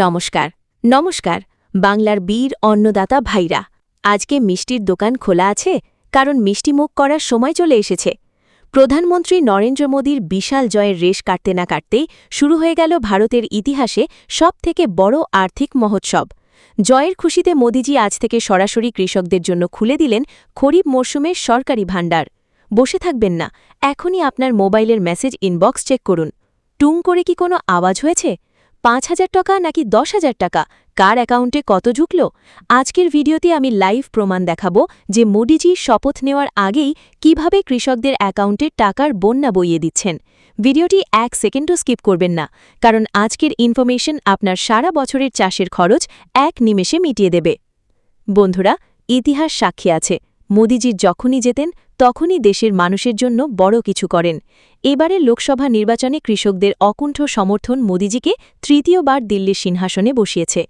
নমস্কার নমস্কার বাংলার বীর অন্নদাতা ভাইরা। আজকে মিষ্টির দোকান খোলা আছে, কারণ মিষ্টিমুখ করার সময় চলে এসেছে। প্রধানমন্ত্রী নরেন্দ্র মোদীর বিশাল জয়ের রেশ কাটতে না কাটতেই শুরু হয়ে গেল ভারতের ইতিহাসে সবথেকে বড় আর্থিক মহোৎসব। জয়ের খুশিতে মোদীজি আজ থেকে সরাসরি কৃষকদের জন্য খুলে দিলেন খরিফ মরশুমের সরকারি ভাণ্ডার। বসে থাকবেন না, এখনই আপনার মোবাইলের মেসেজ ইনবক্স চেক করুন। টুং করে কি কোনো আওয়াজ হয়েছে? ৫,০০০ টাকা নাকি ১০,০০০ টাকা, কার অ্যাকাউন্টে কত ঢুকল? আজকের ভিডিওতে আমি লাইভ প্রমাণ দেখাবো যে মোদিজি শপথ নেওয়ার আগেই কিভাবে কৃষকদের অ্যাকাউন্টে টাকার বন্যা বইয়ে দিচ্ছেন। ভিডিওটি ১ সেকেন্ডও স্কিপ করবেন না, কারণ আজকের ইনফরমেশন আপনার সারা বছরের চাষের খরচ এক নিমেষে মিটিয়ে দেবে। বন্ধুরা, ইতিহাস সাক্ষী আছে, মোদিজি যখনই যেতেন তখনই দেশের মানুষের জন্য বড় কিছু করেন। এবারের লোকসভা নির্বাচনে কৃষকদের অকুণ্ঠ সমর্থন মোদিজিকে তৃতীয়বার দিল্লির সিংহাসনে বসিয়েছে,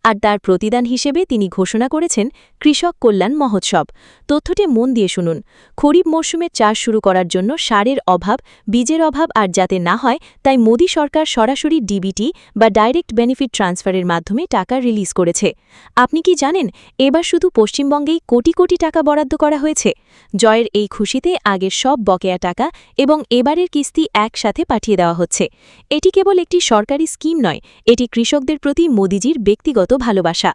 আর তার প্রতিদান হিসেবে তিনি ঘোষণা করেছেন কৃষক কল্যাণ মহোৎসব। তথ্যটি মন দিয়ে শুনুন। খরিফ মরশুমে চাষ শুরু করার জন্য সারের অভাব, বীজের অভাব আর যাতে না হয় তাই মোদি সরকার সরাসরি ডিবিটি বা ডাইরেক্ট বেনিফিট ট্রান্সফারের মাধ্যমে টাকা রিলিজ করেছে। আপনি কি জানেন, এবার শুধু পশ্চিমবঙ্গেই কোটি কোটি টাকা বরাদ্দ করা হয়েছে? জয়ের এই খুশিতে আগের সব বকেয়া টাকা এবং এবারের কিস্তি একসাথে পাঠিয়ে দেওয়া হচ্ছে। এটি কেবল একটি সরকারি স্কিম নয়, এটি কৃষকদের প্রতি মোদিজির ব্যক্তিগত ভালোবাসা।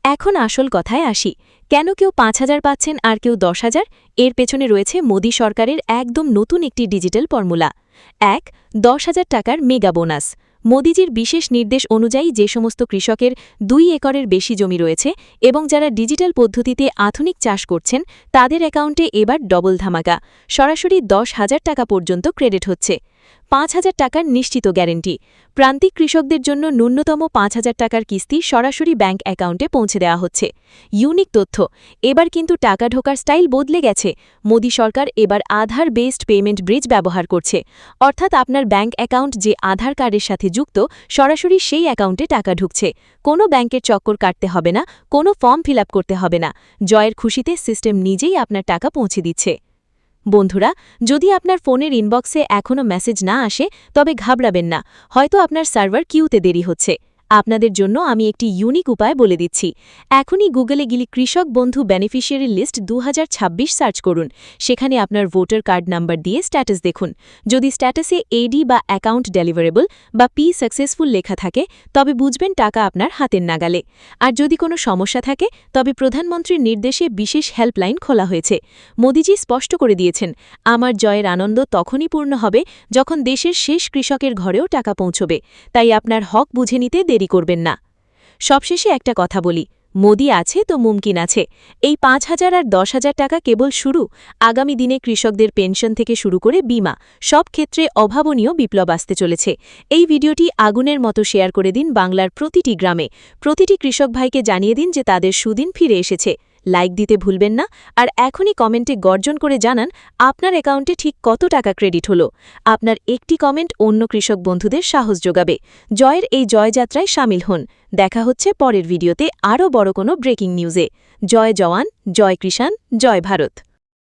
এখন আসল কথায় আসি, কেন কেউ ৫,০০০ পাচ্ছেন আর কেউ ১০,০০০? এর পেছনে রয়েছে মোদি সরকারের একদম নতুন একটি ডিজিটাল ফর্মুলা। ১. ১০,০০০ টাকার মেগা বোনাস। মোদিজির বিশেষ নির্দেশ অনুযায়ী যে সমস্ত কৃষকের ২ একরের বেশি জমি রয়েছে এবং যারা ডিজিটাল পদ্ধতিতে আধুনিক চাষ করছেন, তাদের অ্যাকাউন্টে এবার ডবল ধামাকা, সরাসরি ১০,০০০ টাকা পর্যন্ত ক্রেডিট হচ্ছে। ৫,০০০ টাকার নিশ্চিত গ্যারেন্টি। প্রান্তিক কৃষকদের জন্য ন্যূনতম ৫,০০০ টাকার কিস্তি সরাসরি ব্যাংক অ্যাকাউন্টে পৌঁছে দেওয়া হচ্ছে। ইউনিক তথ্য, এবার কিন্তু টাকা ঢোকার স্টাইল বদলে গেছে। মোদি সরকার এবার আধার বেসড পেমেন্ট ব্রিজ ব্যবহার করছে, অর্থাৎ আপনার ব্যাংক অ্যাকাউন্ট যে আধার কার্ডের সাথে যুক্ত, সরাসরি সেই অ্যাকাউন্টে টাকা ঢুকছে। কোনো ব্যাংকের চক্কর কাটতে হবে না, কোনো ফর্ম ফিল আপ করতে হবে না। জয়ের খুশিতে সিস্টেম নিজেই আপনার টাকা পৌঁছে দিচ্ছে। বন্ধুরা, যদি আপনার ফোনের ইনবক্সে এখনও মেসেজ না আসে, তবে ঘাবড়াবেন না, হয়তো আপনার সার্ভার কিউতে দেরি হচ্ছে। আপনাদের জন্য আমি একটি ইউনিক উপায় বলে দিচ্ছি। এখনই গুগলে গিয়ে কৃষক বন্ধু বেনিফিশিয়ারি লিস্ট ২০২৬ সার্চ করুন। সেখানে আপনার ভোটার কার্ড নাম্বার দিয়ে স্ট্যাটাস দেখুন। যদি স্ট্যাটাসে এডি বা অ্যাকাউন্ট ডেলিভারেবল বা পি সাকসেসফুল লেখা থাকে, তবে বুঝবেন টাকা আপনার হাতের নাগালে। আর যদি কোনো সমস্যা থাকে, তবে প্রধানমন্ত্রীর নির্দেশে বিশেষ হেল্পলাইন খোলা হয়েছে। মোদিজি স্পষ্ট করে দিয়েছেন, আমার জয়ের আনন্দ তখনই পূর্ণ হবে যখন দেশের শেষ কৃষকের ঘরেও টাকা পৌঁছবে। তাই আপনার হক বুঝে নিতে দেরি করবেন না। সবশেষে একটা কথা বলি, মোদি আছে তো মুমকিন আছে। এই ৫,০০০ আর ১০,০০০ টাকা কেবল শুরু। আগামী দিনে কৃষকদের পেনশন থেকে শুরু করে বিমা, সব ক্ষেত্রে অভাবনীয় বিপ্লব আসতে চলেছে। এই ভিডিওটি আগুনের মতো শেয়ার করে দিন বাংলার প্রতিটি গ্রামে। প্রতিটি কৃষক ভাইকে জানিয়ে দিন যে তাদের সুদিন ফিরে এসেছে। লাইক দিতে ভুলবেন না, আর এখনই কমেন্টে গর্জন করে জানান আপনার অ্যাকাউন্টে ঠিক কত টাকা ক্রেডিট হলো। আপনার একটি কমেন্ট অন্য কৃষক বন্ধুদের সাহস যোগাবে। জয়ের এই জয়যাত্রায় সামিল হন। দেখা হচ্ছে পরের ভিডিওতে আরও বড় কোনো ব্রেকিং নিউজে। জয় জওয়ান, জয় কিষাণ, জয় ভারত।